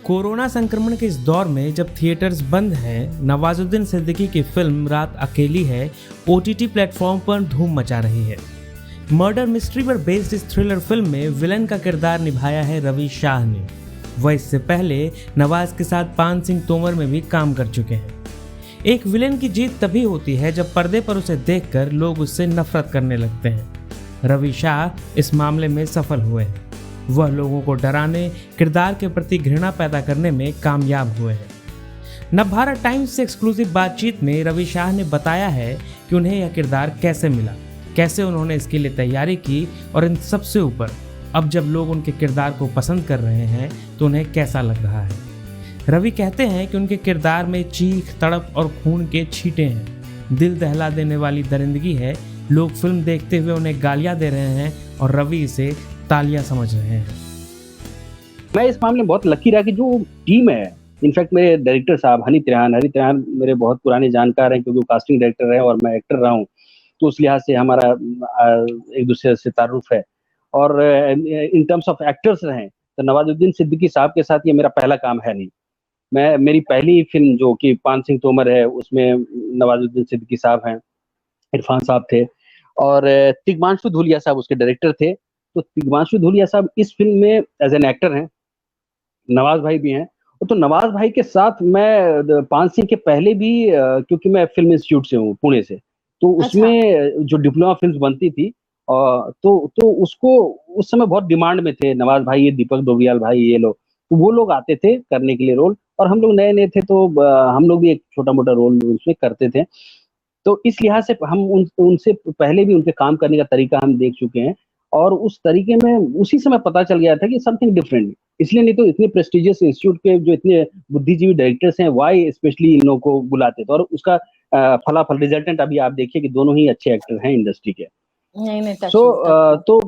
Corona संक्रमण के इस दौर में जब थिएटर्स बंद हैं, नवाजुद्दीन सिद्दीकी की फिल्म रात अकेली है ओटीटी प्लेटफॉर्म पर धूम मचा रही है। मर्डर मिस्ट्री पर बेस्ड इस थ्रिलर फिल्म में विलन का किरदार निभाया है रवि शाह ने। वह इससे पहले नवाज के साथ पान सिंह तोमर में भी काम कर चुके हैं। एक विलेन की जीत तभी होती है जब पर्दे पर उसे देखकर लोग उससे नफरत करने लगते हैं। रवि शाह इस मामले में सफल हुए हैं। वह लोगों को डराने, किरदार के प्रति घृणा पैदा करने में कामयाब हुए हैं। नवभारत टाइम्स से एक्सक्लूसिव बातचीत में रवि शाह ने बताया है कि उन्हें यह किरदार कैसे मिला, कैसे उन्होंने इसके लिए तैयारी की और इन सबसे ऊपर अब जब लोग उनके किरदार को पसंद कर रहे हैं तो उन्हें कैसा लग रहा है। रवि कहते हैं कि उनके किरदार में चीख, तड़प और खून के छींटे हैं। दिल दहला देने वाली दरिंदगी है। लोग फिल्म देखते हुए उन्हें गालियां दे रहे हैं और रवि इसे तालियां समझ रहे हैं। मैं इस मामले में बहुत लकी रहा कि जो टीम है, इनफैक्ट मेरे डायरेक्टर साहब हनी त्रेहान मेरे बहुत पुराने जानकार हैं, क्योंकि वो कास्टिंग डायरेक्टर रहे और मैं एक्टर रहा हूँ, तो उस लिहाज से हमारा एक दूसरे से तारुफ है। और इन टर्म्स ऑफ एक्टर्स रहे तो नवाजुद्दीन सिद्दीकी साहब के साथ ये मेरा पहला काम है नहीं। मेरी पहली फिल्म जो कि पान सिंह तोमर है, उसमें नवाजुद्दीन सिद्दीकी साहब हैं, इरफान साहब थे और तिग्मांशु धूलिया साहब उसके डायरेक्टर थे। तो तिग्मांशु धूलिया साहब इस फिल्म में एज एन एक्टर हैं, नवाज भाई भी हैं। तो नवाज भाई के साथ मैं पान सिंह के पहले भी क्योंकि मैं फिल्म इंस्टीट्यूट से हूँ, पुणे से, तो उसमें जो डिप्लोमा फिल्म बनती थी तो उसको उस समय बहुत डिमांड में थे नवाज भाई, ये दीपक डोबरियाल भाई, ये लोग, तो वो लोग आते थे करने के लिए रोल, और हम लोग नए नए थे तो हम लोग भी एक छोटा मोटा रोल उसमें करते थे। तो इस लिहाज से हम उनसे पहले भी उनके काम करने का तरीका हम देख चुके हैं, और उस तरीके में उसी समय पता चल गया था कि समथिंग डिफरेंट। इसलिए नहीं तो इतने प्रेस्टिजियस इंस्टीट्यूट के जो इतने बुद्धिजीवी डायरेक्टर्स हैं, वाई स्पेशली इन लोगों को बुलाते थे, और उसका फलाफल रिजल्टेंट अभी आप देखिए कि दोनों ही अच्छे एक्टर हैं इंडस्ट्री के। नहीं तो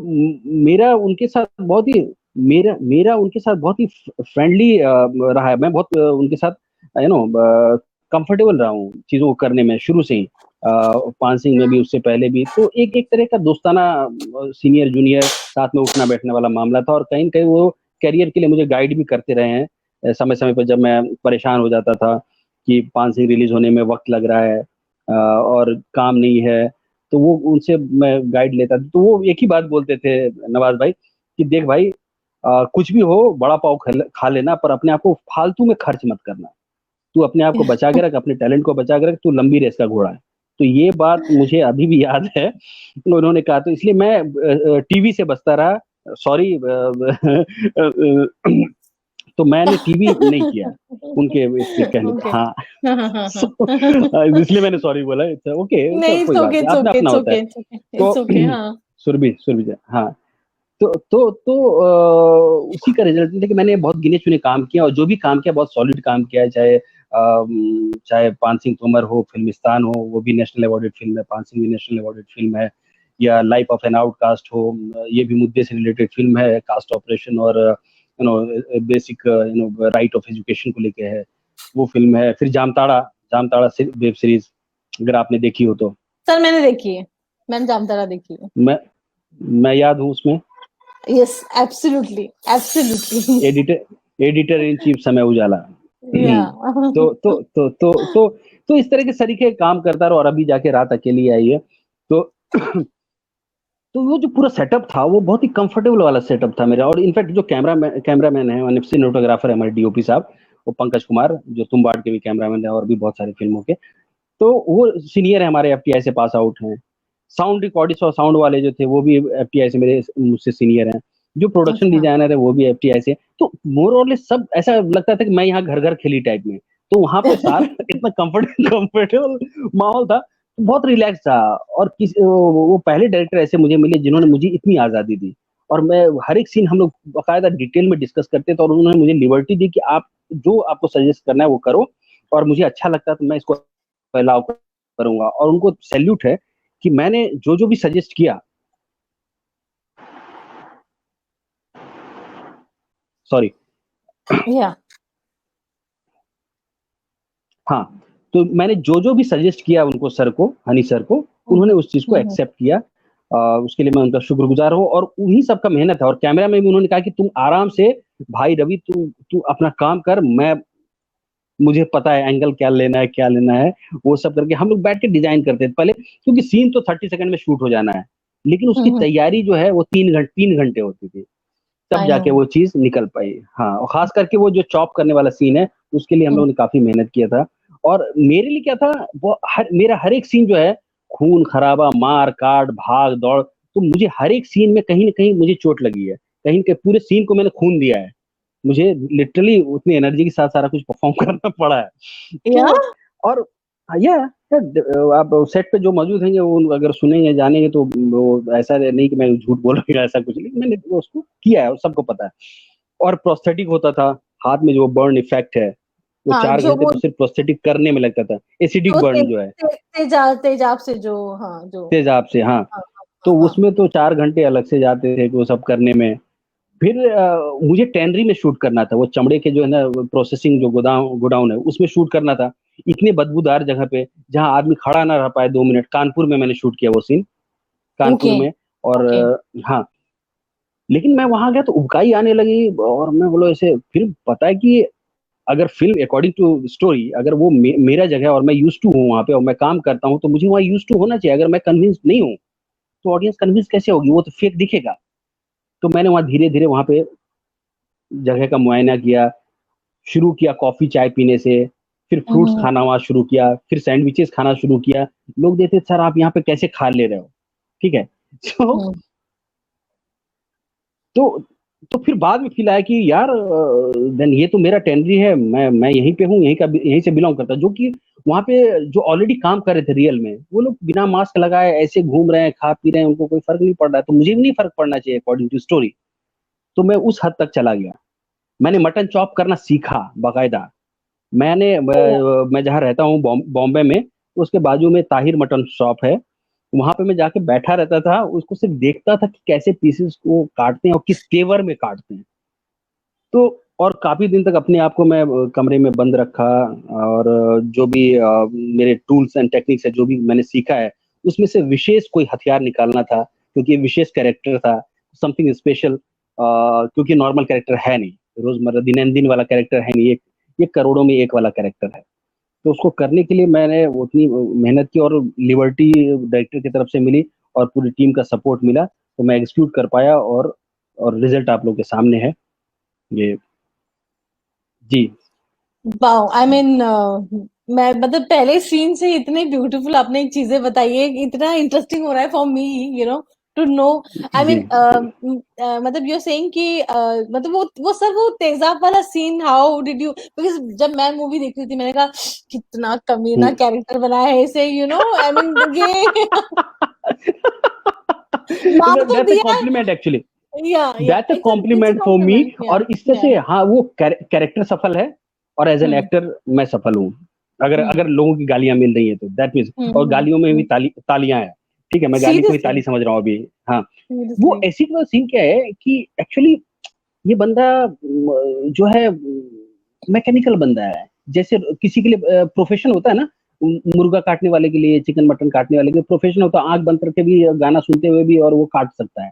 मेरा उनके साथ बहुत ही मेरा उनके साथ बहुत ही फ्रेंडली रहा है। मैं बहुत उनके साथ कंफर्टेबल रहा हूँ चीजों को करने में शुरू से ही। पान सिंह में भी, उससे पहले भी, तो एक तरह का दोस्ताना सीनियर जूनियर साथ में उठना बैठने वाला मामला था, और कहीं न कहीं वो करियर के लिए मुझे गाइड भी करते रहे हैं समय समय पर, जब मैं परेशान हो जाता था कि पान सिंह रिलीज होने में वक्त लग रहा है और काम नहीं है, तो वो उनसे मैं गाइड लेता था। तो वो एक ही बात बोलते थे नवाज भाई कि देख भाई, कुछ भी हो, बड़ा पाव खा लेना, पर अपने आप को फालतू में खर्च मत करना। तू अपने आप को बचा के रख, अपने टैलेंट को बचा के रख, तू लंबी रेस का घोड़ा है। तो ये बात मुझे अभी भी याद है, उन्होंने कहा, तो इसलिए मैं टीवी से बचता रहा। सॉरी, तो मैंने टीवी नहीं किया उनके इसके कहने पे। हाँ, इसलिए मैंने सॉरी बोला। ओके, कोई बात नहीं, अपना अपना होता है। तो सुरभि हाँ, तो उसी का रिजल्ट था कि मैंने बहुत गिने चुने काम किया, और जो भी काम किया बहुत सॉलिड काम किया है। चाहे पान सिंह तोमर हो, फिल्मिस्तान हो, वो भी नेशनल अवार्डेड फिल्म है, पान सिंह भी नेशनल अवार्डेड फिल्म है, या लाइफ ऑफ एन आउटकास्ट हो, ये भी मुद्दे से रिलेटेड फिल्म है, कास्ट ऑपरेशन और बेसिक राइट ऑफ एजुकेशन को लेके है वो फिल्म है। फिर जामताड़ा वेब सीरीज, अगर आपने देखी हो तो। सर मैंने देखी है, मैंने जामताड़ा देखी है। मैं याद हूँ उसमें। Yes, absolutely. Editor in chief समय उजाला। तो इस तरह के सरीखे काम करता रहा, और अभी जाके रात अकेली आई है। तो वो जो पूरा सेटअप था वो बहुत ही कंफर्टेबल वाला सेटअप था मेरा। और इनफैक्ट जो कैमरामैन है, सिनेमेटोग्राफर है हमारे डीओपी साहब, वो पंकज कुमार, जो तुम्बाड़ के भी कैमरामैन है और भी बहुत सारी फिल्मों के, तो वो सीनियर है हमारे, एफटीआई से पास आउट हैं। साउंड रिकॉर्डिस्ट और साउंड वाले जो थे वो भी एफटीआई से मुझसे सीनियर हैं। जो प्रोडक्शन डिजाइनर है वो भी एफटीआई से। तो मोर और लेस सब ऐसा लगता था कि मैं यहाँ घर घर खेली टाइप में। तो वहां पे सारा इतना कंफर्टेबल माहौल था, बहुत रिलैक्स था। और वो पहले डायरेक्टर ऐसे मुझे मिले जिन्होंने मुझे इतनी आजादी दी, और मैं हर एक सीन हम लोग बाकायदा डिटेल में डिस्कस करते थे, और उन्होंने मुझे लिबर्टी दी कि आप जो आपको सजेस्ट करना है वो करो, और मुझे अच्छा लगता तो मैं इसको अलाउ करूंगा। और उनको सैल्यूट है कि मैंने जो भी सजेस्ट किया, सॉरी हाँ, तो मैंने जो भी सजेस्ट किया उनको, सर को, हनी सर को, उन्होंने उस चीज को एक्सेप्ट किया। उसके लिए मैं उनका शुक्रगुजार हूँ। और उन्हीं सबका मेहनत है। और कैमरा में भी उन्होंने कहा कि तुम आराम से भाई रवि तू तू अपना काम कर, मुझे पता है एंगल क्या लेना है, वो सब करके हम लोग बैठ के डिजाइन करते थे पहले, क्योंकि सीन तो 30 सेकंड में शूट हो जाना है, लेकिन उसकी हम्म। तैयारी जो है वो 3 घंटे होती थी, तब आई नो। जाके वो चीज निकल पाई। हाँ, और खास करके वो जो चॉप करने वाला सीन है, उसके लिए हम लोगों ने काफी मेहनत किया था। और मेरे लिए क्या था, वो मेरा हर एक सीन जो है, खून खराबा, मार काट, भाग दौड़, तो मुझे हर एक सीन में कहीं ना कहीं मुझे चोट लगी है, कहीं कहीं पूरे सीन को मैंने खून दिया है, मुझे लिटरली उतनी एनर्जी के साथ सारा कुछ परफॉर्म करना पड़ा है। या। तो और या आप सेट पे जो मौजूद हैं वो अगर सुनेंगे जानेंगे तो वो ऐसा नहीं कि मैं झूठ बोल रहा हूँ ऐसा कुछ नहीं, मैंने वो उसको किया है और सबको पता है। और प्रोस्थेटिक होता था, हाथ में जो बर्न इफेक्ट है, वो हाँ, 4 घंटे तो सिर्फ प्रोस्थेटिक करने में लगता था, एसिडिक जो बर्न जो है तेजाब से जो, हाँ जो, तेजाब से। हाँ, हाँ तो हाँ हाँ। उसमें तो 4 घंटे अलग से जाते थे वो सब करने में। फिर मुझे टैनरी में शूट करना था, वो चमड़े के जो है ना प्रोसेसिंग जो गोडाउन है उसमें शूट करना था, इतने बदबूदार जगह पे जहाँ आदमी खड़ा ना रह पाए 2 मिनट। कानपुर में मैंने शूट किया वो सीन, कानपुर ओके में। और ओके। हाँ, लेकिन मैं वहां गया तो उबकाई आने लगी, और मैं बोलो ऐसे, फिर पता है कि अगर फिल्म अकॉर्डिंग टू स्टोरी, अगर वो मेरा जगह है और मैं यूज टू हूँ वहां पे और मैं काम करता हूँ, तो मुझे वहाँ यूज टू होना चाहिए। अगर मैं कन्विंस नहीं हूँ तो ऑडियंस कन्विंस कैसे होगी, वो तो फेक दिखेगा। तो मैंने वहाँ धीरे धीरे वहां पे जगह का मुआयना किया, शुरू किया कॉफी चाय पीने से, फिर फ्रूट्स हम्म खाना वहाँ शुरू किया, फिर सैंडविचेस खाना शुरू किया। लोग देते सर आप यहाँ पे कैसे खा ले रहे हो, ठीक है। तो हम्म तो तो फिर बाद में फील आया कि यार देन ये तो मेरा टेनरी है, मैं यहीं पे हूँ, यहीं से बिलोंग करता, जो कि वहाँ पे जो ऑलरेडी काम कर रहे थे रियल में, वो लोग बिना मास्क लगाए ऐसे घूम रहे हैं, खा पी रहे हैं, उनको कोई फर्क नहीं पड़ रहा है, तो मुझे भी नहीं फर्क पड़ना चाहिए अकॉर्डिंग टू स्टोरी। तो मैं उस हद तक चला गया, मैंने मटन चॉप करना सीखा बाकायदा। मैं जहाँ रहता हूँ बॉम्बे में, उसके बाजू में ताहिर मटन शॉप है, वहां पे मैं जाके बैठा रहता था, उसको सिर्फ देखता था कि कैसे पीसेस को काटते हैं और किस तेवर में काटते हैं। तो और काफी दिन तक अपने आप को मैं कमरे में बंद रखा, और जो भी मेरे टूल्स एंड टेक्निक्स है, जो भी मैंने सीखा है, उसमें से विशेष कोई हथियार निकालना था, क्योंकि ये विशेष कैरेक्टर था, समथिंग स्पेशल, क्योंकि नॉर्मल कैरेक्टर है नहीं, रोजमर्रा दिन दिन वाला कैरेक्टर है नहीं, ये करोड़ों में एक वाला कैरेक्टर है। तो उसको करने के लिए मैंने उतनी मेहनत की, और लिबर्टी डायरेक्टर की तरफ से मिली और पूरी टीम का सपोर्ट मिला, तो मैं एग्जीक्यूट कर पाया, और रिजल्ट आप लोग के सामने है ये। जी। वाओ, आई मीन, मैं मतलब पहले सीन से इतने ब्यूटीफुल आपने एक चीजें बताई है, इतना इंटरेस्टिंग हो रहा है for me, you know, to know. I जी। मीन, मतलब यू सेइंग कि मतलब वो सर, वो तेजाब वाला scene, how did you, because जब मैं मूवी देख रही थी मैंने कहा कितना कमीना हम्म। कैरेक्टर बनाया है इसे, यू नो, आई मीन ये मार तो दैट्स अ दिया। कॉम्प्लीमेंट एक्चुअली, या that's a it's a compliment for me. Compliment, या और इससे या। से हाँ, वो कैरेक्टर सफल है, और एज एन हम्म एक्टर मैं सफल हूँ। अगर हम्म अगर लोगों की गालियां मिल रही है तो दैट मीन्स, और गालियों में भी तालियां है, ठीक है, मैं गाली को ही सीरियसली ताली समझ रहा हूँ अभी। हाँ, वो सीरियसली। ऐसी सीन क्या है कि एक्चुअली ये बंदा जो है मैकेनिकल बंदा है, जैसे किसी के लिए प्रोफेशन होता है ना, मुर्गा काटने वाले के लिए, चिकन मटन काटने वाले के लिए प्रोफेशन होता है, आंख बंद करके भी गाना सुनते हुए भी और वो काट सकता है,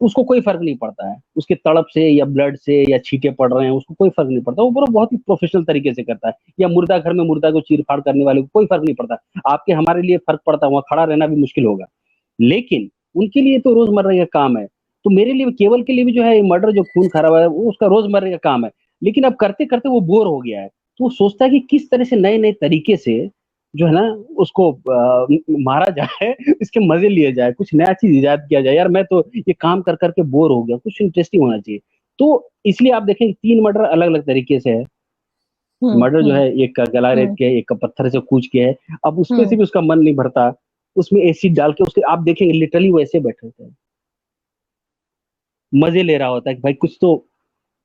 उसको कोई फर्क नहीं पड़ता है, उसके तड़प से या ब्लड से या छींटे पड़ रहे हैं, उसको कोई फर्क नहीं पड़ता, वो पूरा बहुत ही प्रोफेशनल तरीके से करता है। या मुर्दा घर में मुर्दा को चीर फाड़ करने वाले को कोई फर्क नहीं पड़ता, आपके हमारे लिए फर्क पड़ता है, वहां खड़ा रहना भी मुश्किल होगा, लेकिन उनके लिए तो रोजमर्रा का काम है। तो मेरे लिए केवल के लिए भी जो है मर्डर, जो खून खराबा है, वो उसका रोजमर्रा का काम है, लेकिन अब करते करते वो बोर हो गया है, तो वो सोचता है कि किस तरह से नए नए तरीके से जो है ना उसको मारा जाए इसके मजे लिए जाए, कुछ नया चीज इजाद किया जाए। यार मैं तो ये काम कर करके बोर हो गया, कुछ इंटरेस्टिंग होना चाहिए। तो इसलिए आप देखें 3 मर्डर अलग अलग तरीके से है। मर्डर जो हम्म है, एक का गला रेत हम्म के है, एक का पत्थर से कूच के है। अब उसपे से हम्म भी उसका मन नहीं भरता, उसमें एसिड डाल के उसके आप देखेंगे लिटरली वो ऐसे बैठे होते हैं, मजे ले रहा होता है कि भाई कुछ तो,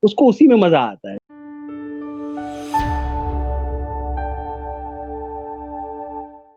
उसको उसी में मजा आता है।